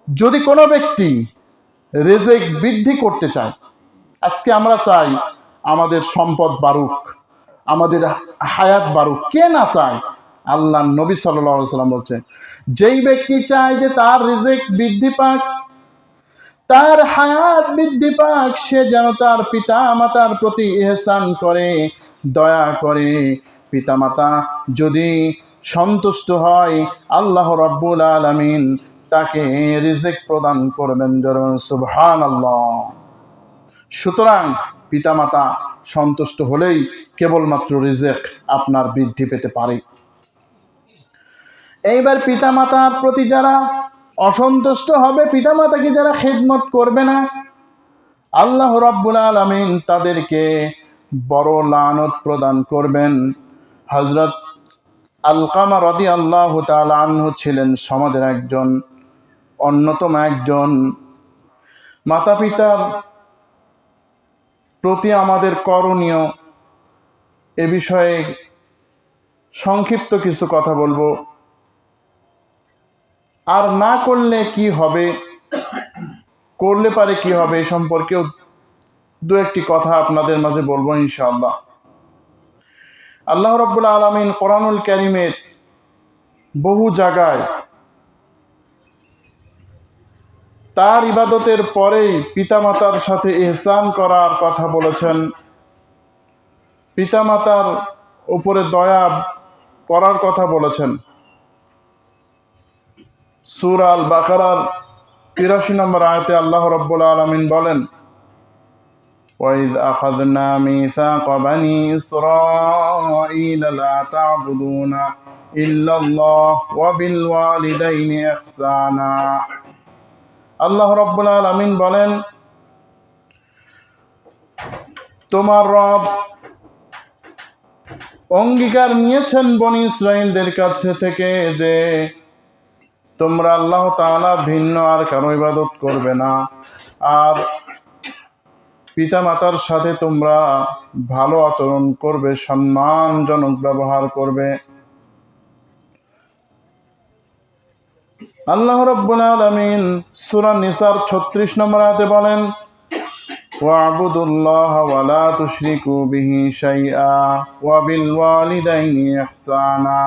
যদি কোনো ব্যক্তি রিজিক বৃদ্ধি করতে চায়, আজকে আমরা চাই আমাদের সম্পদ বাড়ুক, আমাদের হায়াত বাড়ুক, কে না চায়? আল্লাহ নবী সাল্লাল্লাহু আলাইহি ওয়াসাল্লাম বলছেন, যেই ব্যক্তি চায় যে তার রিজিক বৃদ্ধি পাক, তার হায়াত বৃদ্ধি পাক, সে যেন তার পিতা মাতার প্রতি ইহসান করে, দয়া করে। পিতা মাতা যদি সন্তুষ্ট হয়, আল্লাহ রাব্বুল আলামিন তাকে রিজিক প্রদান করবেন। সুবহানাল্লাহ। সুতরাং পিতামাতা সন্তুষ্ট হলেই কেবলমাত্র রিজিক আপনার বৃদ্ধি পেতে পারে। এইবার পিতামাতার প্রতি যারা অসন্তুষ্ট হবে, পিতামাতাকে যারা খিদমত করবে না, আল্লাহ রাব্বুল আলামিন তাদেরকে বড় লানত প্রদান করবেন। হযরত আলকামা রাদিয়াল্লাহু তাআলা আনহু ছিলেন সমাজের একজন অন্যতম একজন। মাতা পিতার প্রতি আমাদের করণীয়, এ বিষয়ে সংক্ষিপ্ত কিছু কথা বলবো। আর না করলে কি হবে, করলে পারে কি হবে, এ সম্পর্কেও দু একটি কথা আপনাদের মাঝে বলবো ইনশাআল্লাহ। আল্লাহ রাব্বুল আলামিন কোরআনুল কারীমের বহু জায়গায় তার ইবাদতের পরেই পিতামাতার সাথে ইহসান করার কথা বলেছেন, পিতামাতার উপরে দয়া করার কথা বলেছেন। সূরা আল বাকারার ৮৩ নম্বর আয়াতে আল্লাহ রাব্বুল আলামিন বলেন, وَإِذْ أَخَذْنَا مِيثَاقَ بَنِي إِسْرَائِيلَ لَا تَعْبُدُونَ إِلَّا اللَّهَ وَبِالْوَالِدَيْنِ إِحْسَانًا। আল্লাহ রাব্বুল আলামিন বলেন, তোমার রব অঙ্গীকার নিয়েছেন বনি ইসরাইলদের কাছে থেকে যে তোমরা আল্লাহ তাআলা ভিন্ন আর কারো ইবাদত করবে না, আর পিতামাতার সাথে তোমরা ভালো আচরণ করবে, সম্মানজনক ব্যবহার করবে। আল্লাহ রাব্বুল আলামিন সূরা নিসার ৩৬ নম্বর আয়াতে বলেন, ওয়া'বুদুল্লাহা ওয়া লা তুশরিকু বিহি শাইআ ওয়া বিল ওয়ালিদাইনি ইহসানা।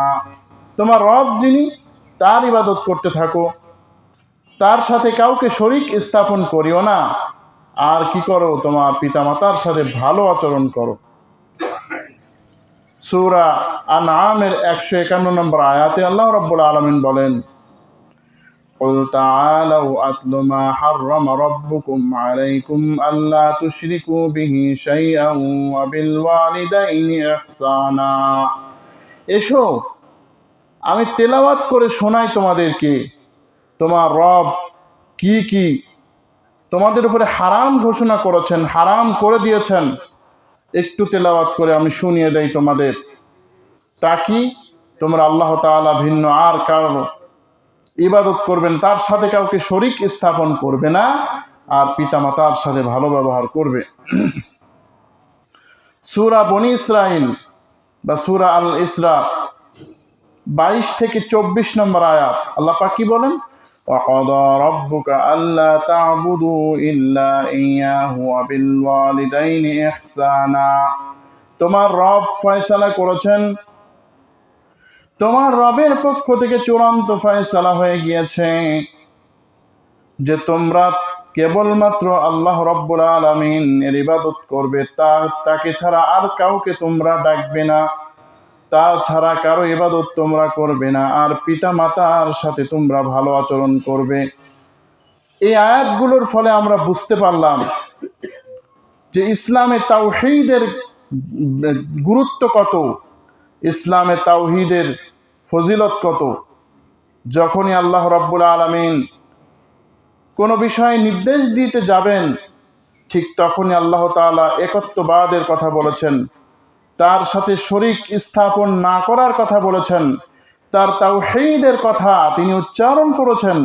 তোমার রব যিনি, তার ইবাদত করতে থাকো, তার সাথে কাউকে শরীক স্থাপন করিও না, আর কি করো, তোমার পিতামাতার সাথে ভালো আচরণ করো। সূরা আনআমের ১৫১ নম্বর আয়াতে আল্লাহ রাব্বুল আলামিন বলেন, قُلْ تَعَالَوْا أَتْلُ مَا حَرَّمَ رَبُّكُمْ عَلَيْكُمْ أَلَّا تُشْرِكُوا بِهِ شَيْئًا وَبِالْوَالِدَيْنِ إِحْسَانًا। এসো আমি তেলাওয়াত করে শোনাই তোমাদেরকে, তোমার রব কি কি তোমাদের উপরে হারাম ঘোষণা করেছেন, হারাম করে দিয়েছেন, একটু তেলাওয়াত করে আমি শুনিয়ে দেই তোমাদের। তা কি, তোমরা আল্লাহ তাআলা ভিন্ন আর কারো ইবাদত করবেন, তার সাথে কাউকে শরীক স্থাপন করবে না, আর পিতামাতার সাথে ভালো ব্যবহার করবে। সূরা বনি ইসরাইল বা সূরা আল ইসরা ২২ থেকে ২৪ নম্বর আয়াত আল্লাহ পাক কি বলেন, وَقَضَى رَبُّكَ أَلَّا تَعْبُدُوا إِلَّا إِيَّاهُ وَبِالْوَالِدَيْنِ إِحْسَانًا। তোমার রব ফয়সালা করেছেন, তোমার রবের পক্ষ থেকে চূড়ান্ত ফয়সালা হয়ে গিয়েছে যে তোমরা কেবলমাত্র আল্লাহ রাব্বুল আলামিন এর ইবাদত করবে, তাকে ছাড়া আর কাউকে তোমরা ডাকবে না, তার ছাড়া কারো ইবাদত তোমরা করবে না, আর পিতা মাতার সাথে তোমরা ভালো আচরণ করবে। এই আয়াতগুলোর ফলে আমরা বুঝতে পারলাম যে ইসলামে তাওহীদের গুরুত্ব কত, ইসলামে তাওহীদের ফজিলত কত। যখনই আল্লাহ রাব্বুল আলামিন কোনো বিষয়ে নির্দেশ দিতে যাবেন, ঠিক তখনই আল্লাহ তাআলা একত্ববাদের কথা বলেছেন, তার সাথে শরীক স্থাপন না করার কথা বলেছেন, তার তাওহীদের কথা তিনি উচ্চারণ করেছেন।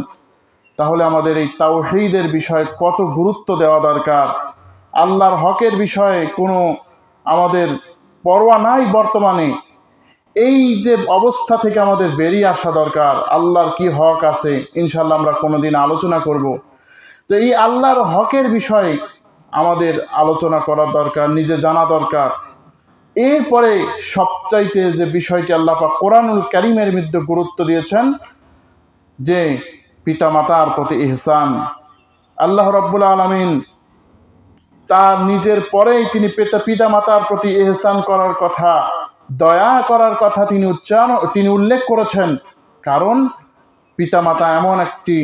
তাহলে আমাদের এই তাওহীদের বিষয়ে কত গুরুত্ব দেওয়া দরকার। আল্লাহর হকের বিষয়ে কোনো আমাদের পরোয়া নাই বর্তমানে। এই যে অবস্থা থেকে আমাদের বেরিয়ে আসা দরকার। আল্লাহর কি হক আছে ইনশাল্লাহ আমরা কোনোদিন আলোচনা করব। তো এই আল্লাহর হকের বিষয়ে আমাদের আলোচনা করার দরকার, নিজে জানা দরকার। এরপরে সবচাইতে যে বিষয়টি আল্লাহ পাক কোরআনুল কারীমের মধ্যে গুরুত্ব দিয়েছেন, যে পিতামাতার প্রতি ইহসান। আল্লাহ রাব্বুল আলামিন তার নিজের পরেই তিনি পিতামাতার প্রতি ইহসান করার কথা, দয়া করার কথা তিনি উল্লেখ করেছেন। কারণ পিতামাতা এমন একটি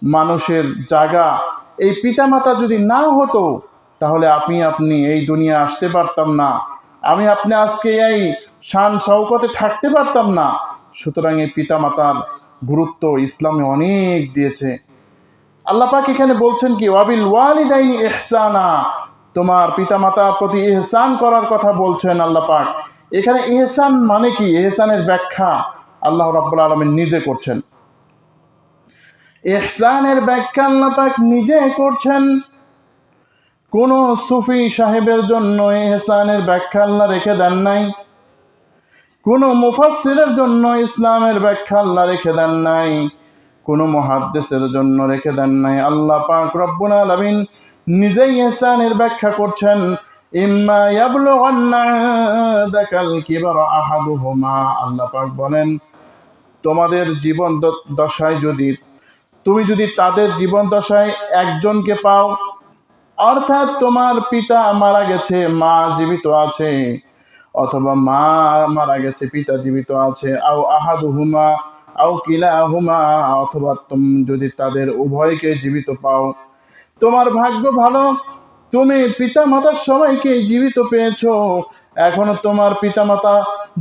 মানুষের জায়গা, এই পিতামাতা যদি না হতো তাহলে আপনি এই দুনিয়া আসতে পারতাম না, আপনি আজকে এই শান শওকতে থাকতে পারতাম না। সুতরাং এই পিতামাতার গুরুত্ব ইসলামে অনেক দিয়েছে। আল্লাহ পাক এখানে বলছেন কি, ওয়াবিল ওয়ালিদাইনি ইহসানা, তোমার পিতামাতার প্রতি ইহসান করার কথা বলছেন আল্লাহ পাক। এখানে ইহসান মানে কি, ইহসানের ব্যাখ্যা আল্লাহ রাব্বুল আলামিন নিজে করছেন। ইহসানের ব্যাখ্যা আল্লাহ পাক নিজে করছেন। কোন সুফি সাহেবের জন্য ইহসানের ব্যাখ্যা আল্লাহ রেখে দেন নাই, কোন মুফাসসিরের জন্য ইসলামের ব্যাখ্যা আল্লাহ রেখে দেন নাই, কোন মুহাদ্দিসের জন্য রেখে দেন নাই। আল্লাহ পাক রব্বুল আলামিন নিজেই ইহসানের ব্যাখ্যা করছেন। ইম্মা ইয়াবলুগান্না ইনদাকাল কিবারা আহাদুহুমা, আল্লাহ পাক বলেন তোমাদের জীবন দশায় তুমি যদি তাদের জীবন দশায় একজনকে পাও, অর্থাৎ তোমার পিতা মারা গেছে, মা জীবিত আছে, অথবা মা মারা গেছে পিতা জীবিত আছে, আও আহাদুহুমা আও কিলাহুমা, অথবা তুমি যদি তাদের উভয়কে জীবিত পাও, তোমার ভাগ্য ভালো, তুমি পিতামাতার সবাইকে জীবিত পেয়েছো। এখনো তোমার পিতামাতা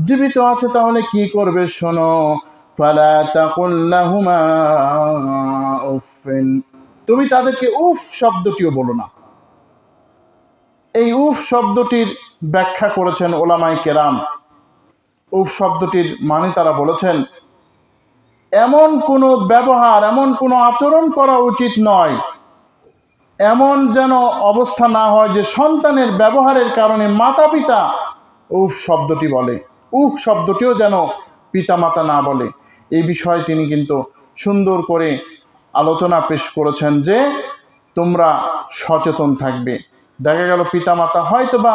জীবিত আছে, তাহলে কি করবে শোনো। ফালা তাকুল লাহুমা উফিন, তুমি তাদেরকে উফ শব্দটিও বলো না। এই উফ শব্দটির ব্যাখ্যা করেছেন ওলামায়ে কেরাম। উফ শব্দটির মানে তারা বলেছেন, এমন কোনো ব্যবহার, এমন কোনো আচরণ করা উচিত নয়, এমন যেন অবস্থা না হয় যে সন্তানের ব্যবহারের কারণে মাতা পিতা উফ শব্দটি বলে। উফ শব্দটিও যেন পিতামাতা না বলে। এই বিষয়ে তিনি কিন্তু সুন্দর করে আলোচনা পেশ করেছেন যে তোমরা সচেতন থাকবে। দেখা গেল পিতামাতা হয়তোবা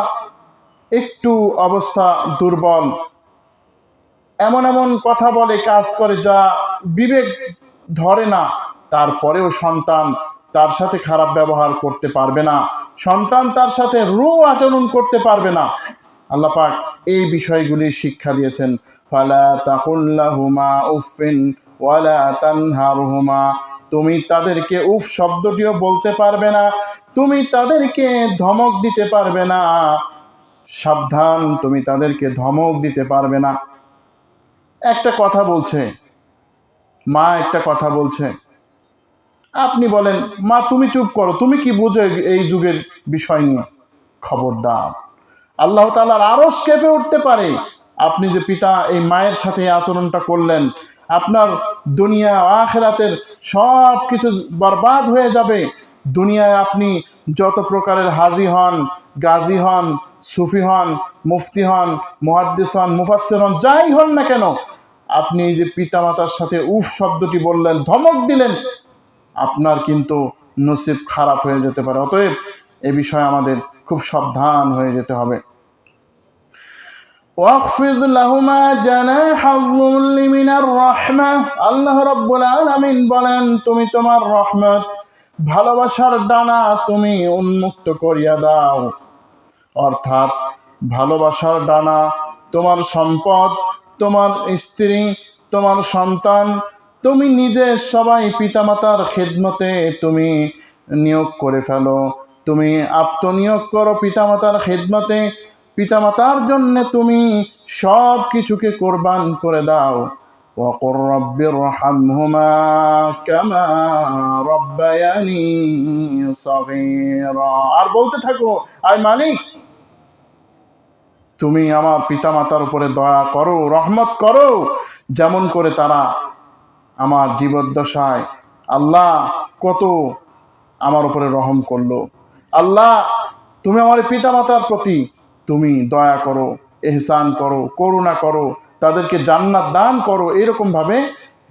একটু অবস্থা দুর্বল, এমন এমন কথা বলে, কাজ করে যা বিবেক ধরে না, তারপরেও সন্তান তার সাথে খারাপ ব্যবহার করতে পারবে না, সন্তান তার সাথে আচরণ করতে পারবে না। আল্লাহ পাক এই বিষয়গুলি শিক্ষা দিয়েছেন। ফালা তাকুল লাহুমা উফিন ওয়ালা তানহারহুমা, তুমি তাদেরকে উফ শব্দটিও বলতে পারবে না, তুমি তাদেরকে ধমক দিতে পারবে না। সাবধান, তুমি তাদেরকে ধমক দিতে পারবে না। একটা কথা বলছে মা, একটা কথা বলছে, আপনি বলেন মা তুমি চুপ করো, তুমি কি বুঝো এই যুগের বিষয় নিয়ে। খবরদার, আল্লাহ তাআলার আরশ কেঁপে উঠতে পারে। আপনি যে পিতা এই মায়ের সাথে এই আচরণটা করলেন, আপনার দুনিয়া আখিরাতের সব কিছু বরবাদ হয়ে যাবে। দুনিয়ায় আপনি যত প্রকারের হাজি হন, গাজী হন, সুফি হন, মুফতি হন, মুহাদ্দিস হন, মুফাসসির হন, যাই হন না কেন, আপনি এই যে পিতামাতার সাথে উফ শব্দটি বললেন, ধমক দিলেন, আপনার কিন্তু নসিব খারাপ হয়ে যেতে পারে। অতএব এ বিষয়ে আমাদের খুব সাবধান হয়ে যেতে হবে। ওয়াখফিদ লাহুমা জানাহাল যুল্লি মিনার রাহমাহ, আল্লাহ রাব্বুল আলামিন বলেন তুমি তোমার রহমত, ভালোবাসার ডানা তুমি উন্মুক্ত করিয়া দাও। অর্থাৎ ভালোবাসার ডানা, তোমার সম্পদ, তোমার স্ত্রী, তোমার সন্তান, তুমি নিজে সবাই পিতামাতার খেদমতে তুমি নিয়োগ করে ফেলো। তুমি আত্মনিয়োগ করো পিতামাতার খেদমতে, পিতামাতার জন্য তুমি সব কিছুকে কোরবান করে দাও। ওয়াকুর রাব্বিরহামহুমা কামা রাব্বায়ানি সগীরা, আর বলতে থাকো আয় মালিক তুমি আমার পিতামাতার উপরে দয়া করো, রহমত করো, যেমন করে তারা আমার জীবদ্দশায় আল্লাহ কত আমার উপরে রহম করলো। আল্লাহ তুমি আমার পিতামাতার প্রতি তুমি দয়া করো, ইহসান করো, করুণা করো, তাদেরকে জান্নাত দান করো, এরকমভাবে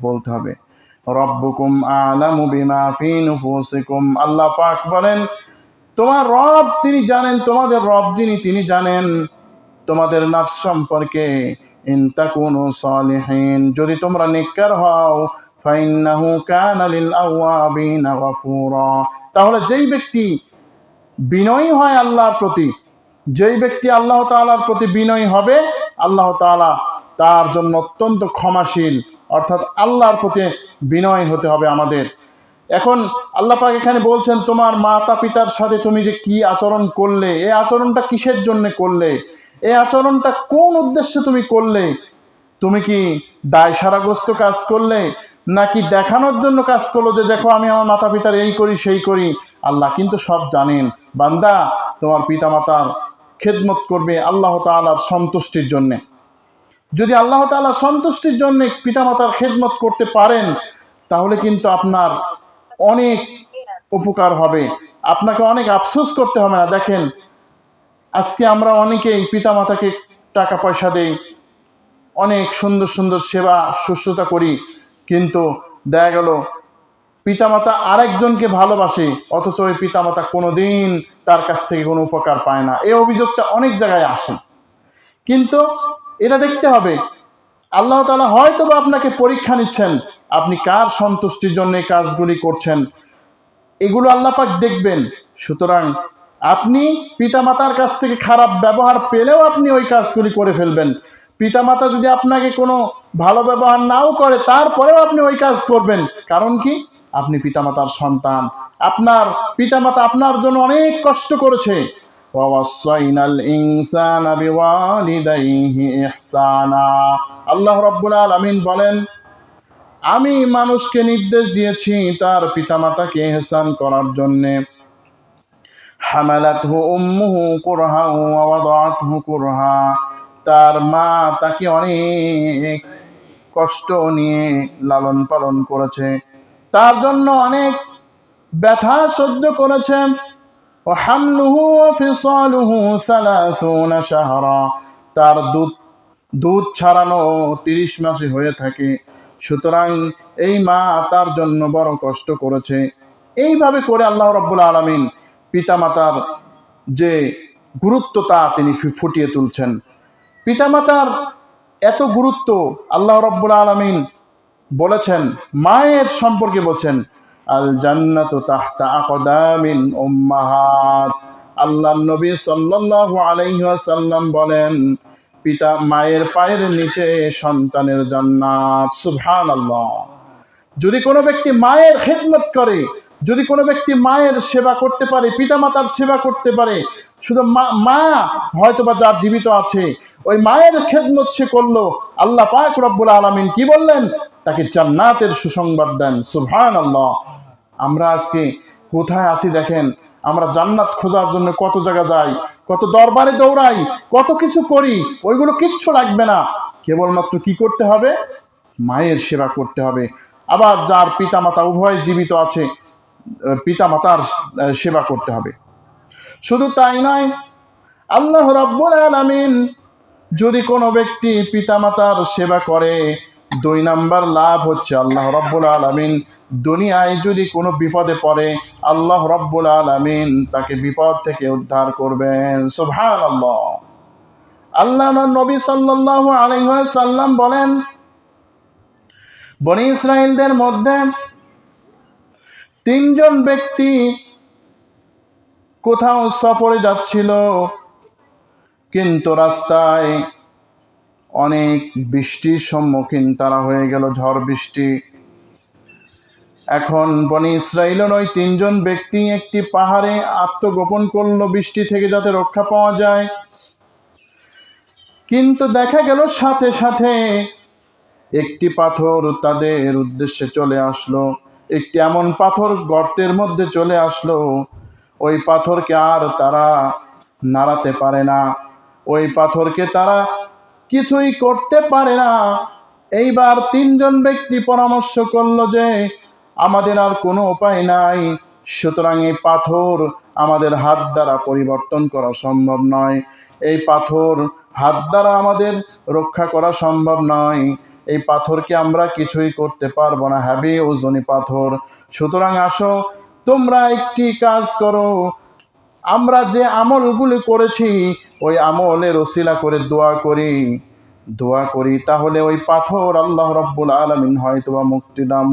বলতে হবে। রব্বুকুম আ'লামু বিমা ফি নুফুসিকুম, আল্লাহ পাক বলেন তোমার রব তিনি জানেন, তোমাদের রব যিনি তিনি জানেন তোমাদের নফস সম্পর্কে। ইন তাকুনু সালিহিন, যদি তোমরা নেককার হও, ফাইন্নাহু কানা লিল আওয়াবিনা গফুরা, তাহলে যেই ব্যক্তি বিনয়ী হয় আল্লাহর প্রতি, যেই ব্যক্তি আল্লাহ তাআলার প্রতি বিনয়ী হবে, আল্লাহ তাআলা তার জন্য অত্যন্ত ক্ষমাশীল, অর্থাৎ আল্লাহর প্রতি বিনয় হতে হবে আমাদের। এখন আল্লাহ পাক এখানে বলছেন তোমার মাতা পিতার সাথে তুমি যে কি আচরণ করলে, এই আচরণটা কিসের জন্য করলে, এই আচরণটা কোন উদ্দেশ্যে তুমি করলে? তুমি কি দায়সারাগ্রস্ত কাজ করলে, নাকি দেখানোর জন্য কাজ করলো যে দেখো আমি আমার মাতা পিতার এই করি সেই করি? আল্লাহ কিন্তু সব জানেন। বান্দা তোমার পিতামাতার খেদমত করবে আল্লাহ তাআলার সন্তুষ্টির জন্যে। যদি আল্লাহ তাআলার সন্তুষ্টির জন্য পিতামাতার খেদমত করতে পারেন, তাহলে কিন্তু আপনার অনেক উপকার হবে, আপনাকে অনেক আফসোস করতে হবে না। দেখেন আজকে আমরা অনেকেই পিতামাতাকে টাকা পয়সা দেই, অনেক সুন্দর সুন্দর সেবা শুশ্রূষা করি, কিন্তু দেখা গেল পিতামাতা আরেকজনকে ভালোবাসে, অথচ ওই পিতামাতা কোনোদিন তার কাছ থেকে কোনো উপকার পায় না। এই অভিযোগটা অনেক জায়গায় আসে। কিন্তু এটা দেখতে হবে আল্লাহ তাআলা হয়তো বা আপনাকে পরীক্ষা নিচ্ছেন, আপনি কার সন্তুষ্টির জন্য এই কাজগুলি করছেন, এগুলো আল্লাহ পাক দেখবেন। সুতরাং আপনি পিতামাতার কাছ থেকে খারাপ ব্যবহার পেলেও আপনি ওই কাজগুলি করে ফেলবেন। পিতামাতা যদি আপনাকে কোনো ভালো ব্যবহার নাও করে, তারপরেও আপনি ওই কাজ করবেন। কারণ কি? আপনি পিতামাতার সন্তান, আপনার পিতামাতা আপনার জন্য অনেক কষ্ট করেছে। ওয়াসাইনাল ইনসানা বিওয়ালিদাইহি ইহসানা, আল্লাহ রাব্বুল আলামিন বলেন আমি মানুষকে নির্দেশ দিয়েছি তার পিতামাতাকে ইহসান করার জন্যে। হামালাতহু উম্মুহু কুরহা ওয়া ওয়াদাআতহু কুরহা, তার মা তাকে অনেক কষ্ট নিয়ে লালন পালন করেছে, তার জন্য অনেক ব্যথা সহ্য করেছে। ওয়া হামলুহু ওয়া ফিসালুহু 30 শাহরা, তার দুধ ছাড়ানো 30 মাসে হয়ে থাকে। সুতরাং এই মা তার জন্য বড় কষ্ট করেছে। এইভাবে করে আল্লাহ রাব্বুল আলামিন পিতামাতার যে গুরুত্ব তা তিনি ফুটিয়ে তুলছেন। পিতামাতার এত গুরুত্ব আল্লাহ রাব্বুল আলামিন বলেছেন, মায়ের সম্পর্কে বলছেন আল জান্নাতু তাহতা আকদামিল উম্মাহাত। আল্লাহর নবী সাল্লাল্লাহু আলাইহি ওয়াসাল্লাম বলেন পিতা মায়ের পায়ের নিচে সন্তানের জান্নাত। সুবহানাল্লাহ। যদি কোনো ব্যক্তি মায়ের খেদমত করে, যদি কোনো ব্যক্তি মায়ের সেবা করতে পারে, পিতামাতার সেবা করতে পারে, শুধু মা হয়তোবা যার জীবিত আছে ওই মায়ের খেদমত সে করলো, আল্লাহ পাক রব্বুল আলামিন কি বললেন? তাকে জান্নাতের সুসংবাদ দেন। সুবহানাল্লাহ। আমরা আজকে কোথায় আছি দেখেন, আমরা জান্নাত খোঁজার জন্য কত জায়গা যাই, কত দরবারে দৌড়াই, কত কিছু করি, ওইগুলো কিচ্ছু লাগবে না। কেবলমাত্র কি করতে হবে? মায়ের সেবা করতে হবে। আবার যার পিতামাতা উভয় জীবিত আছে, পিতামাতার সেবা করতে হবে। শুধু তাই নয়, আল্লাহ রাব্বুল আলামিন যদি কোনো ব্যক্তি পিতামাতার সেবা করে, 2 নাম্বার লাভ হচ্ছে আল্লাহ রাব্বুল আলামিন দুনিয়ায় যদি কোনো বিপদে পড়ে, আল্লাহ রাব্বুল আলামিন তাকে বিপদ থেকে উদ্ধার করবেন। সুবহানাল্লাহ। আল্লাহর নবী সাল্লাল্লাহু আলাইহি ওয়াসাল্লাম বলেন বনি ইসরাইলদের মধ্যে 3 জন ব্যক্তি কোথাও সফরে যাচ্ছিল, কিন্তু রাস্তায় অনেক বৃষ্টির সম্মুখীন তারা হয়ে গেল, ঝড় বৃষ্টি। এখন বনি ইসরাইলের ওই 3 জন ব্যক্তি একটি পাহাড়ে আত্মগোপন করলো বৃষ্টি থেকে যাতে রক্ষা পাওয়া যায়। কিন্তু দেখা গেল সাথে সাথে একটি পাথর তাদের উদ্দেশ্যে চলে আসলো, একটি এমন পাথর গর্তের মধ্যে চলে আসলো, ওই পাথরকে আর তারা নাড়াতে পারে না, ওই পাথরকে তারা কিছুই করতে পারে না। এইবার 3 জন ব্যক্তি পরামর্শ করলো যে আমাদের আর কোনো উপায় নাই, সুতরাং এই পাথর আমাদের হাত দ্বারা পরিবর্তন করা সম্ভব নয়, এই পাথর হাত দ্বারা আমাদের রক্ষা করা সম্ভব নয়। এই পাথরকে আমরা কিছুই করতে পারবো না, হ্যাভি ওজনী পাথর। সুতরাং আসো তোমরা একটি কাজ করো, আমরা যে আমলগুলি করেছি ওই আমলের ওসিলা করে দোয়া করি, তাহলে ওই পাথর আল্লাহ রাব্বুল আলামিন হয়তোবা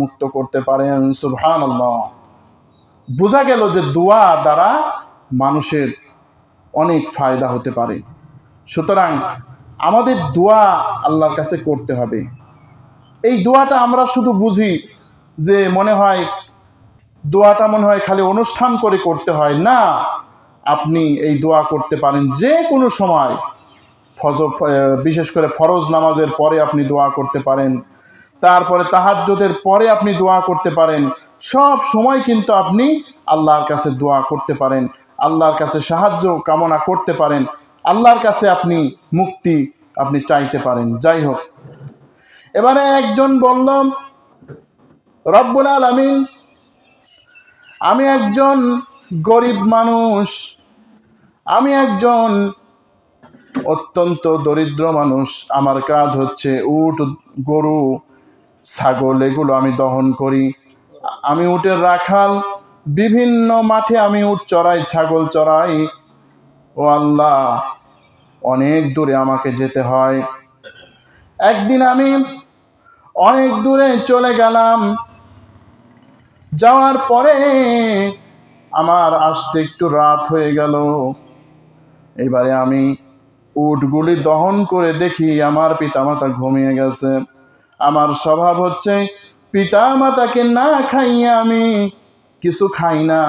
মুক্ত করতে পারেন। সুবহানাল্লাহ। বোঝা গেল যে দোয়া দ্বারা মানুষের অনেক ফায়দা হতে পারে। সুতরাং আমাদের দোয়া আল্লাহর কাছে করতে হবে। এই দোয়াটা আমরা শুধু বুঝি যে দোয়াটা মনে হয় খালি অনুষ্ঠান করে করতে হয় না। আপনি এই দোয়া করতে পারেন যে কোনো সময়, বিশেষ করে ফরজ নামাজের পরে আপনি দোয়া করতে পারেন, তারপরে তাহাজ্জুদের পরে আপনি দোয়া করতে পারেন। সব সময় কিন্তু আপনি আল্লাহর কাছে দোয়া করতে পারেন, আল্লাহর কাছে সাহায্য কামনা করতে পারেন, আল্লাহর কাছে আপনি মুক্তি আপনি চাইতে পারেন। যাই হোক, এবারে একজন বলল, রব্বুল আলামিন, আমি একজন গরিব মানুষ, আমি একজন অত্যন্ত দরিদ্র মানুষ, আমার কাজ হচ্ছে উট, গরু, ছাগল এগুলো আমি দহন করি, আমি উটের রাখাল, বিভিন্ন মাঠে আমি উট চড়াই, ছাগল চড়াই। ও আল্লাহ, অনেক দূরে আমাকে যেতে হয়। একদিন আমি অনেক দূরে চলে গেলাম, যাওয়ার পরে আমার আসতে একটু রাত হয়ে গেল। এবারে আমি উটগুলি দহন করে দেখি আমার পিতামাতা ঘুমিয়ে গেছে। আমার স্বভাব হচ্ছে পিতামাতাকে না খাইয়ে আমি কিছু খাই না,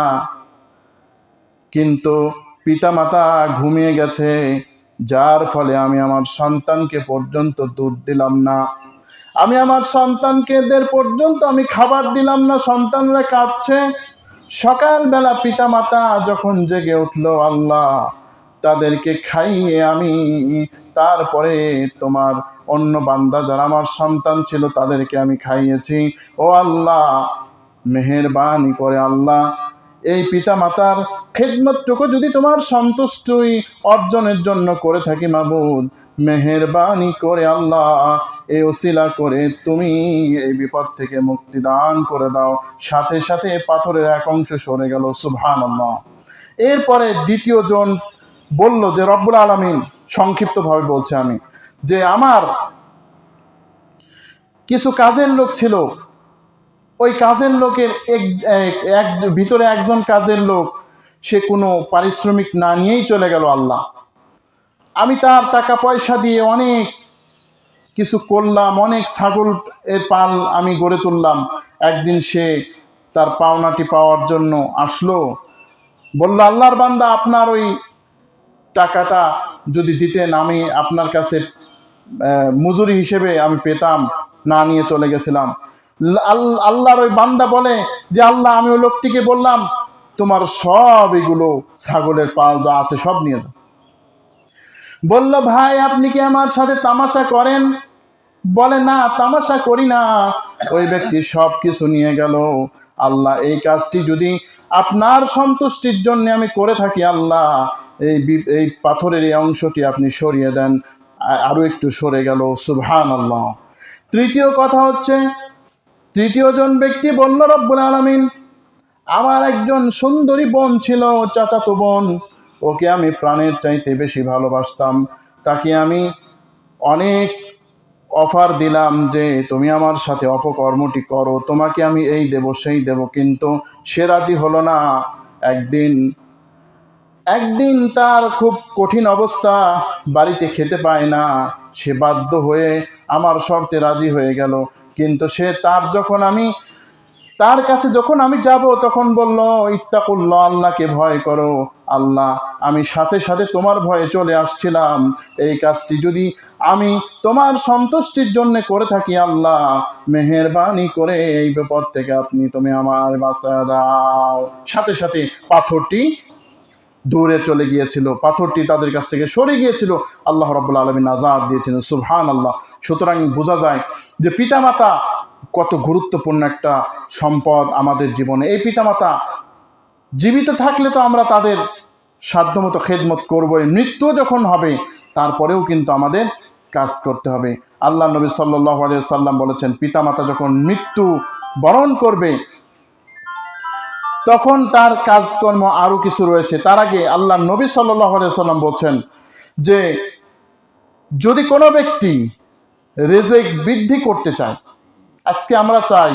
কিন্তু পিতামাতা ঘুমিয়ে গেছে, যার ফলে আমি আমার সন্তানকে পর্যন্ত দুধ দিলাম না, আমি আমার সন্তানকে পর্যন্ত আমি খাবার দিলাম না, সন্তানরা কাঁদছে। সকালবেলা পিতামাতা যখন জেগে উঠলো, আল্লাহ তাদেরকে খাইয়ে আমি তারপরে তোমার অন্য বান্দা যারা আমার সন্তান ছিল তাদেরকে আমি খাইয়েছি। ও আল্লাহ, মেহেরবানি করে আল্লাহ এই পিতামাতার খেদমতটুকু যদি তোমার সন্তুষ্টি অর্জনের জন্য করে থাকি মাবুদ, মেহেরবানি করে আল্লাহ এই ওসিলা করে তুমি এই বিপদ থেকে মুক্তি দান করে দাও। সাথে সাথে পাথরের এক অংশ সরে গেল। সুবহানাল্লাহ। এরপরে দ্বিতীয় জন বলল যে রব্বুল আলামিন, সংক্ষিপ্তভাবে বলছে আমি, যে আমার কিছু কাজের লোক ছিল, ওই কাজের লোকের ভিতরে একজন কাজের লোক, সে কোনো পারিশ্রমিক না নিয়েই চলে গেল। আল্লাহ, আমি তার টাকা পয়সা দিয়ে অনেক কিছু করলাম, অনেক ছাগল এর পাল আমি গড়ে তুললাম। একদিন সে তার পাওনাটি পাওয়ার জন্য আসলো, বলল, আল্লাহর বান্দা, আপনার ওই টাকাটা যদি দিতেন আমি আপনার কাছে মজুরি হিসেবে আমি পেতাম, না নিয়ে চলে গেছিলাম। আল্লাহর ওই বান্দা বলে যে আল্লাহ, আমি ওই লোকটিকে বললাম তোমার সব এগুলো ছাগলের পাল যা আছে সব নিয়ে যাও। বলল, ভাই আপনি কি আমার সাথে তামাশা করেন? বলে, না তামাশা করি না। ওই ব্যক্তি সব কিছু নিয়ে গেল। আল্লাহ, এই কাজটি যদি আপনার সন্তুষ্টির জন্য আমি করে থাকি, আল্লাহ এই পাথরের এই অংশটি আপনি সরিয়ে দেন। আরো একটু সরে গেল। সুবহানাল্লাহ। তৃতীয় কথা হচ্ছে, তৃতীয় জন ব্যক্তি বলল, রব্বুল আলামিন, আমার একজন সুন্দরী বোন ছিল, চাচাতো বোন, ওকে আমি প্রাণের চাইতে বেশি ভালোবাসতাম। তাকে আমি অনেক অফার দিলাম যে তুমি আমার সাথে অপকর্মটি করো, তোমাকে আমি এই দেব সেই দেব, কিন্তু সে রাজি হলো না। একদিন তার খুব কঠিন অবস্থা, বাড়িতে খেতে পায় না, সে বাধ্য হয়ে আমার শর্তে রাজি হয়ে গেল। কিন্তু তার কাছে যখন আমি যাব তখন বলল, ইত্তাকুল্লাহ, আল্লাহকে ভয় করো। আল্লাহ, আমি সাথে সাথে তোমার ভয়ে চলে আসছিলাম। এই কাজটি যদি আমি তোমার সন্তুষ্টির জন্য করে থাকি, আল্লাহ মেহেরবানি করে এই বিপদ থেকে তুমি আমার বাঁচিয়ে দাও। সাথে সাথে পাথরটি দূরে চলে গিয়েছিল, পাথরটি তাদের কাছ থেকে সরে গিয়েছিল। আল্লাহ রাব্বুল আলামিন আযাদ দিয়েছিলেন। সুবহানাল্লাহ। সুতরাং বোঝা যায় যে পিতামাতা কত গুরুত্বপূর্ণ একটা সম্পদ আমাদের জীবনে। এই পিতামাতা জীবিত থাকলে তো আমরা তাদের সাধ্যমতো খেদমত করবই, মৃত্যু যখন হবে তারপরেও কিন্তু আমাদের কাজ করতে হবে। আল্লাহ নবী সাল্লাল্লাহু আলাইহি ওয়াসাল্লাম বলেছেন, পিতামাতা যখন মৃত্যু বরণ করবে তখন তার কাজকর্ম আরও কিছু রয়েছে। তার আগে আল্লাহ নবী সাল্লাল্লাহু আলাইহি ওয়াসাল্লাম বলছেন যে যদি কোনো ব্যক্তি রিজিক বৃদ্ধি করতে চায়, আজকে আমরা চাই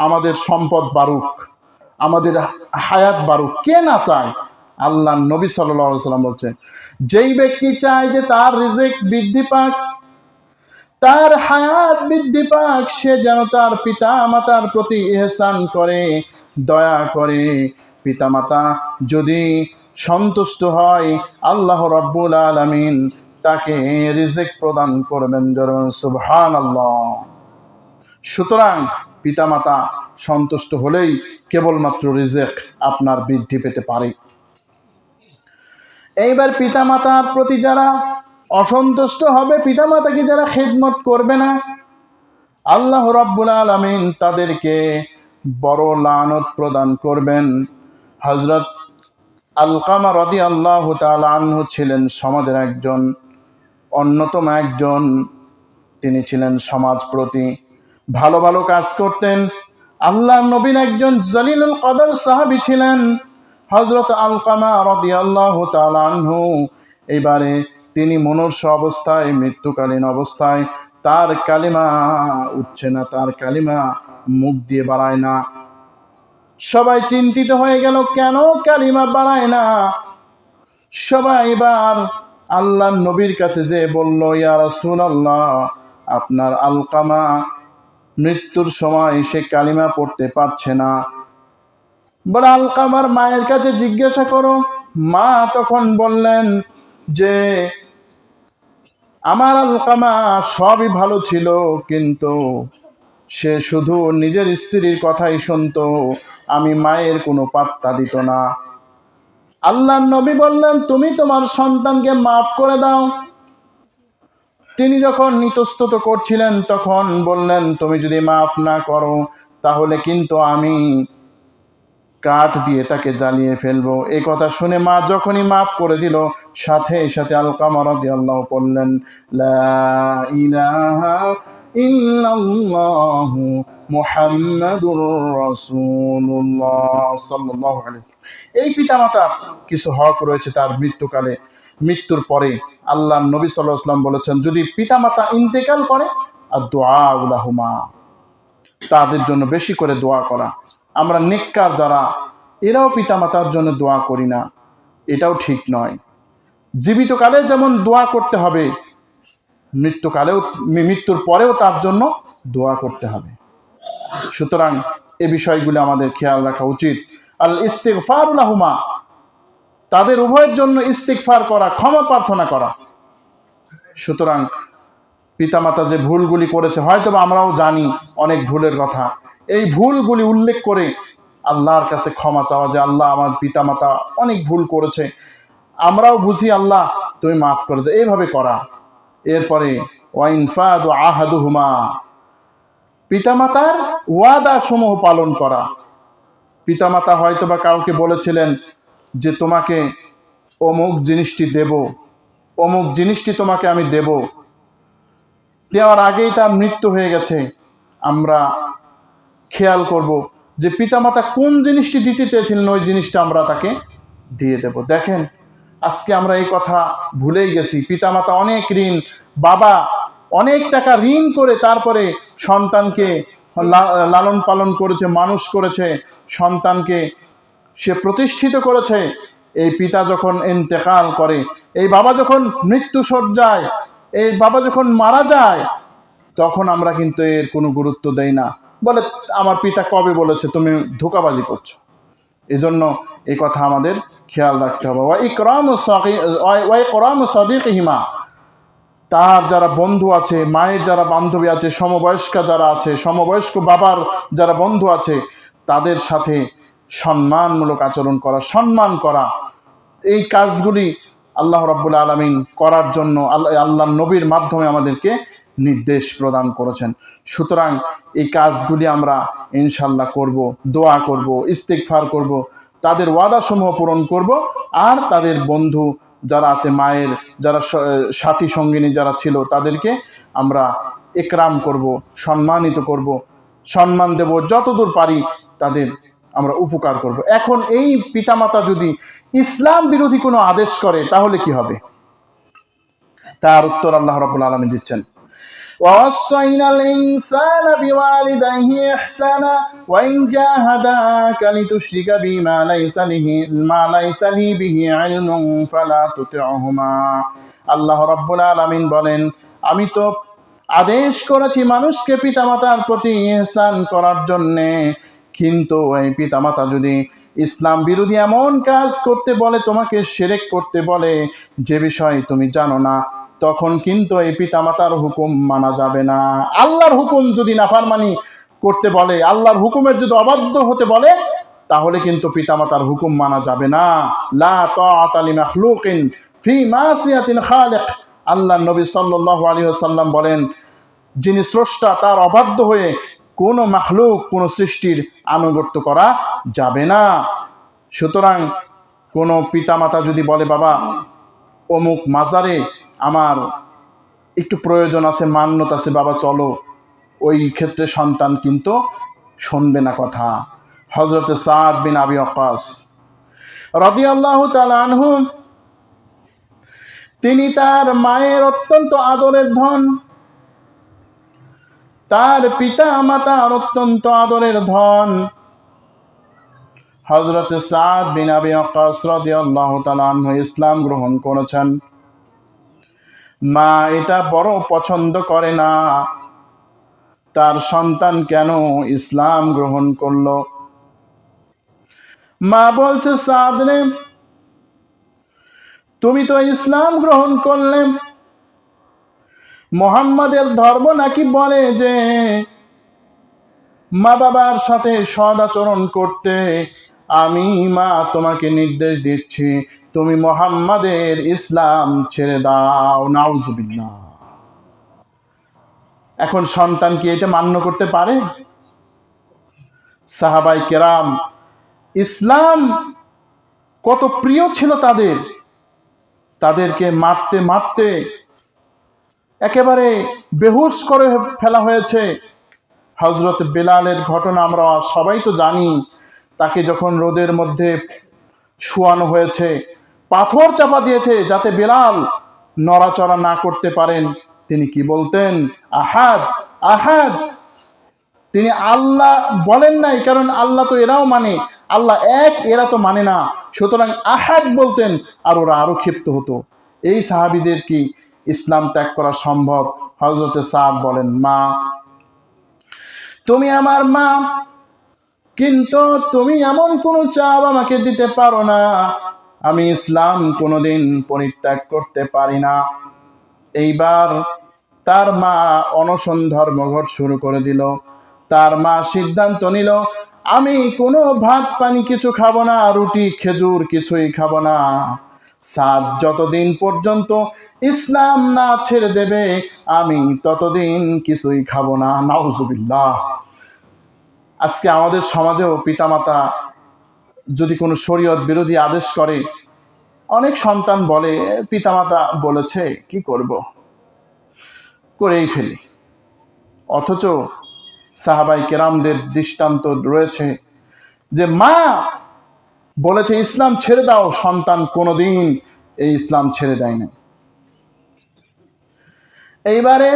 আমাদের সম্পদ বাড়ুক, আমাদের হায়াত বাড়ুক, কে না চায়? আল্লাহ নবী সাল্লাল্লাহু আলাইহি ওয়াসাল্লাম বলছেন, যেই ব্যক্তি চায় যে তার রিজিক বৃদ্ধি পাক, তার হায়াত বৃদ্ধি পাক, সে যেন তার পিতা মাতার প্রতি ইহসান করে, দয়া করে। পিতামাতা যদি সন্তুষ্ট হয়, আল্লাহ রাব্বুল আলামিন তাকে রিজিক প্রদান করবেন। সুবহানাল্লাহ। সুতরাং পিতামাতা সন্তুষ্ট হলেই কেবলমাত্র রিজিক আপনার বৃদ্ধি পেতে পারে। এইবার পিতামাতার প্রতি যারা অসন্তুষ্ট হবে, পিতামাতাকে যারা খিদমত করবে না, আল্লাহ রাব্বুল আলামিন তাদেরকে বড় লানত প্রদান করবেন। হযরত আলকামা রাদিয়াল্লাহু তাআলা আনহু ছিলেন সমাজের একজন অন্যতম একজন, তিনি ছিলেন সমাজপ্রতি, ভালো ভালো কাজ করতেন। আল্লাহ নবীর একজন জলিলুল কদর সাহাবী ছিলেন হযরত আলকামা রাদিয়াল্লাহু তাআলা আনহু। এবারে তিনি মনুষ্য অবস্থায়, মৃত্যুকালীন অবস্থায় তার কালিমা উঠছে না, তার কালিমা মুখ দিয়ে বাড়ায় না। সবাই চিন্তিত হয়ে গেল, কেন কালিমা বাড়ায় না? সবাই এবার আল্লাহ নবীর কাছে যে বলল, ইয়া রাসূলুল্লাহ, আপনার আলকামা মৃত্যুর সময় সে কালিমা পড়তে পারছে না। বলে আলকামার মায়ের কাছে জিজ্ঞাসা করো। মা তখন বললেন যে আমার আলকামা সবই ভালো ছিল, কিন্তু সে শুধু নিজের স্ত্রীর কথাই শুনতো, আমি মায়ের কোনো পাত্তা দিত না। আল্লাহ নবী বললেন, তুমি তোমার সন্তানকে মাফ করে দাও। তিনি যখন ইতস্তত করছিলেন তখন বললেন, তুমি যদি মাফ না করো তাহলে কিন্তু আমি কাঠ দিয়ে তাকে জ্বালিয়ে ফেলবো। এই কথা শুনে মা যখনই মাফ করে দিল, সাথে সাথে আলকামা রাদিয়াল্লাহু বললেন, লা ইলাহা ইল্লাল্লাহু মুহাম্মাদুর রাসূলুল্লাহ সাল্লাল্লাহু আলাইহি ওয়াসাল্লাম। এই পিতামাতার কিছু হক রয়েছে তার মৃত্যুকালে, মৃত্যুর পরে। আল্লাহ নবী সাল্লাল্লাহু আলাইহি ওয়াসাল্লাম বলেছেন, যদি পিতামাতা ইন্তেকাল করে, আর দোয়া লাহুমা, তাদের জন্য বেশি করে দোয়া করা। আমরা নেককার যারা, এরাও পিতামাতার জন্য দোয়া করি না, এটাও ঠিক নয়। জীবিতকালে যেমন দোয়া করতে হবে, মৃত্যুর পরেও তার জন্য দোয়া করতে হবে। সুতরাং এ বিষয়গুলো আমাদের খেয়াল রাখা উচিত। আল ইস্তিগফারু লাহুমা, তাদের উভয়ের জন্য ইস্তিগফার করা, ক্ষমা প্রার্থনা করা। সুতরাং পিতামাতা যে ভুলগুলি করেছে, হয়তো আমরাও জানি অনেক ভুলের কথা, এই ভুলগুলি উল্লেখ করে আল্লাহর কাছে ক্ষমা চাওয়া, যে আল্লাহ আমার পিতামাতা অনেক ভুল করেছে, আমরাও বুঝি, আল্লাহ তুমি মাফ করে দাও, এইভাবে করা। এরপরে ওয়াইনফাদু আহাদুহুমা, পিতামাতার ওয়াদা সমূহ পালন করা। পিতামাতা হয়তো বা কাউকে বলেছিলেন যে তোমাকে অমুক জিনিসটি দেব, অমুক জিনিসটি তোমাকে আমি দেব, দেওয়ার আগেই তার মৃত্যু হয়ে গেছে। আমরা খেয়াল করব যে পিতামাতা কোন জিনিসটি দিতে চেয়েছিলেন, ওই জিনিসটা আমরা তাকে দিয়ে দেব। দেখেন, আজকে আমরা এই কথা ভুলেই গেছি। পিতামাতা অনেক ঋণ, বাবা অনেক টাকা ঋণ করে তারপরে সন্তানকে লালন পালন করেছে, মানুষ করেছে, সন্তানকে সে প্রতিষ্ঠিত করেছে। এই পিতা যখন ইন্তেকাল করে, এই বাবা যখন মৃত্যুশয্যায়, এই বাবা যখন মারা যায়, তখন আমরা কিন্তু এর কোনো গুরুত্ব দেই না। বলে আমার পিতা কবে বলেছে, তুমি ধোঁকাবাজি করছো। এজন্য এই কথা আমাদের খেয়াল রাখতে হবে। ওয়া ইকরামু সাদিকিহিমা, তার যারা বন্ধু আছে, মায়ের যারা বান্ধবী আছে, সমবয়স্কা যারা আছে, সমবয়স্ক বাবার যারা বন্ধু আছে, তাদের সাথে সম্মানমূলক আচরণ করা, সম্মান করা। এই কাজগুলি আল্লাহ রাব্বুল আলামিন করার জন্য আল্লাহ নবীর মাধ্যমে আমাদেরকে নির্দেশ প্রদান করেছেন। সুতরাং এই কাজগুলি আমরা ইনশাল্লাহ করব, দোয়া করব, ইস্তিগফার করব, তাদের ওয়াদাসমূহ পূরণ করব, আর তাদের বন্ধু যারা আছে, মায়ের যারা সাথী সঙ্গিনী যারা ছিল, তাদেরকে আমরা একরাম করব, সম্মানিত করব, সম্মান দেব, যতদূর পারি তাদের আমরা উপকার করব। এখন এই পিতামাতা যদি ইসলাম বিরোধী কোনো আদেশ করে তাহলে কি হবে? তার উত্তর আল্লাহ রাব্বুল আলামিন দিচ্ছেন, وَوَصَّيْنَا الْإِنسَانَ بِوَالِدَيْهِ إِحْسَانًا وَإِنْ جَاهَدَاكَ لِتُشْرِكَ بِي مَا لَيْسَ لِي بِهِ عِلْمٌ فَلَا تُطِعْهُمَا। আল্লাহ রাব্বুল আলামিন বলেন, আমি তো আদেশ করেছি মানুষকে পিতামাতার প্রতি ইহসান করার জন্যে, কিন্তু এই পিতামাতা যদি ইসলাম বিরোধী এমন কাজ করতে বলে, তোমাকে শিরক করতে বলে যে বিষয় তুমি জানো না, তখন কিন্তু এই পিতামাতার হুকুম মানা যাবে না। আল্লাহর হুকুম যদি নাফরমানি করতে বলে, আল্লাহর হুকুমের যদি অবাধ্য হতে বলে, তাহলে কিন্তু পিতামাতার হুকুম মানা যাবে না। লা তাআতা লিমাখলুকিন ফি মাসিয়াতিল খালিক। আল্লাহ নবী সাল্লাল্লাহু আলাইহি ওয়াসাল্লাম বলেন, যিনি স্রষ্টা তার অবাধ্য হয়ে কোনো মাখলুক, কোনো সৃষ্টির আনুগত্য করা যাবে না। সুতরাং কোনো পিতামাতা যদি বলে, বাবা অমুক মাজারে আমার একটু প্রয়োজন আছে, মান্যত আছে, বাবা চলো, ওই ক্ষেত্রে সন্তান কিন্তু শুনবে না কথা। হযরত সাদ বিন আবি ওয়াক্কাস রাদিয়াল্লাহু তাআলা আনহু, তিনি তার মায়ের অত্যন্ত আদরের ধন, তার পিতা মাতার অত্যন্ত আদরের ধন। হযরত সাদ বিন আবি ওয়াক্কাস রাদিয়াল্লাহু তাআলা আনহু ইসলাম গ্রহণ করেছেন। মা এটা বড় পছন্দ করে না, তার সন্তান কেন ইসলাম গ্রহণ করলো। মা বলছে, সাদ রে, তুমি তো ইসলাম গ্রহণ করলে, মুহাম্মাদের ধর্ম নাকি বলে যে মা বাবার সাথে সৎ আচরণ করতে। আমি মা তোমাকে নির্দেশ দিচ্ছি, তুমি মুহাম্মাদের ইসলাম ছেড়ে দাও। নাউজুবিল্লাহ। এখন সন্তান কি এটা মান্য করতে পারে? সাহাবায়ে কেরাম, ইসলাম কত প্রিয় ছিল তাদের, তাদেরকে মারতে মারতে একেবারে বেহুশ করে ফেলা হয়েছে। হযরত বেলালের ঘটনা আমরা সবাই তো জানি। তাকে যখন রোদের মধ্যে শোয়ানো হয়েছে, পাথর চাপা দিয়েছে যাতে বেলাল নড়াচড়া না করতে পারেন, তিনি কি বলতেন? আহাদ আহাদ। তিনি আল্লাহ বলেন নাই, কারণ আল্লাহ তো এরাও মানে, আল্লাহ এক, এরা তো মানে না। সুতরাং আহাদ বলতেন, আর ওরা আরো ক্ষিপ্ত হতো। এই সাহাবীদের কি ইসলাম ত্যাগ করা সম্ভব? হযরত সাদ বলেন, মা তুমি আমার মা, কিন্তু তুমি এমন কোনো চাপ আমাকে দিতে পারো না, আমি ইসলাম কোনোদিন পরিত্যাগ করতে পারি না। এইবার তার মা অনশন ধর্মঘট শুরু করে দিল। তার মা সিদ্ধান্ত নিল, আমি কোনো ভাত পানি কিছু খাবো না, রুটি খেজুর কিছুই খাবো না। সাদ যতদিন পর্যন্ত ইসলাম না ছেড়ে দেবে, আমি ততদিন কিছুই খাবো না। নাউজুবিল্লাহ। আজকে আমাদের সমাজেও পিতামাতা যদি কোনো শরীয়ত বিরোধী আদেশ করে, অনেক সন্তান বলে, পিতামাতা বলেছে কি করব, করেই ফেলি। অথচ সাহাবায়ে কেরামদের দৃষ্টান্ত রয়েছে যে মা বলেছে ইসলাম ছেড়ে দাও, সন্তান কোনোদিন এই ইসলাম ছেড়ে দেয় না। এইবারে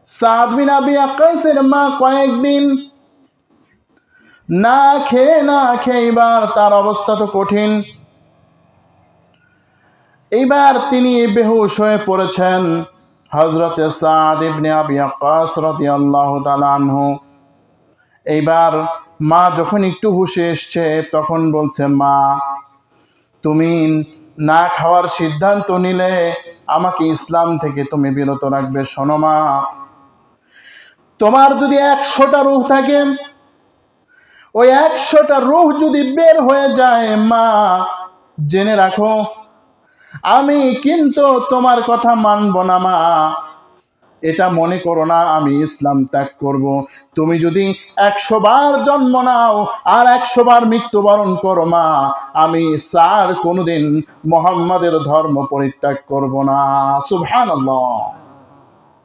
সাদ বিন আবি ওয়াক্কাসের মা কয়েকদিন না খেয়ে এবার তার অবস্থা তো কঠিন। এইবার তিনি বেহুশ হয়ে পড়েছেন। হযরত সাদ ইবনে আবি ওয়াক্কাস রাদিয়াল্লাহু তাআলা আনহু, এইবার মা যখন একটু হুঁশে এসছে, তখন বলছে, মা তুমি না খাওয়ার সিদ্ধান্ত নিলে, আমাকে ইসলাম থেকে তুমি বিরত রাখবে। শোনো মা, তোমার যদি 100টা রূহ থাকে, ওই 100টা রূহ যদি বের হয়ে যায়, মা জেনে রাখো আমি কিন্তু তোমার কথা মানব না। মা এটা মনে করো না আমি ইসলাম ত্যাগ করব। তুমি যদি 100 বার জন্ম নাও আর 100 বার মৃত্যুবরণ করো মা, আমি স্যার কোনোদিন মুহাম্মাদের ধর্ম পরিত্যাগ করব না। সুবহানাল্লাহ।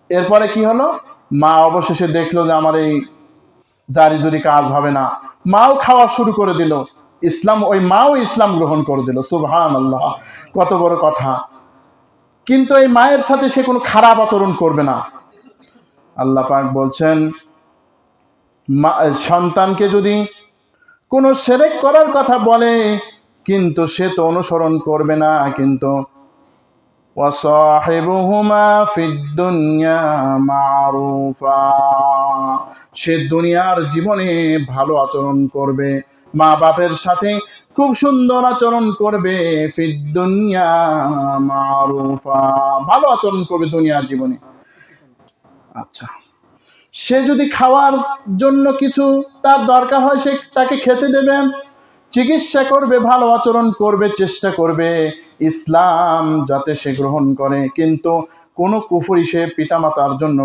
এরপরে কি হলো, মা অবশেষে দেখলো যে আমার এই জারি জুরি কাজ হবে না, মাও খাওয়া শুরু করে দিল ইসলাম, ওই মাও ইসলাম গ্রহণ করে দিল। সুবহানাল্লাহ, কত বড় কথা। কিন্তু এই মায়ের সাথে সে কোনো খারাপ আচরণ করবে না। আল্লাহ পাক বলছেন, সন্তানকে যদি কোনো শিরক করার কথা বলে কিন্তু সে তো অনুসরণ করবে না, কিন্তু ওয়াসাহিবুহুমা ফিদ দুনিয়া মারুফা, সে দুনিয়ার জীবনে ভালো আচরণ করবে, মা বাপের সাথে খুব সুন্দর আচরণ করবে। ফিদ দুনিয়া মারুফা, ভালো আচরণ করবে দুনিয়ার জীবনে। আচ্ছা, সে যদি খাওয়ার জন্য কিছু তার দরকার হয় সে তাকে খেতে দেবে, চিকিৎসা করবে, ভালো আচরণ করবে, চেষ্টা করবে ইসলাম যাতে সে গ্রহণ করে। কিন্তু কোনো কুফরি সে পিতামাতার জন্য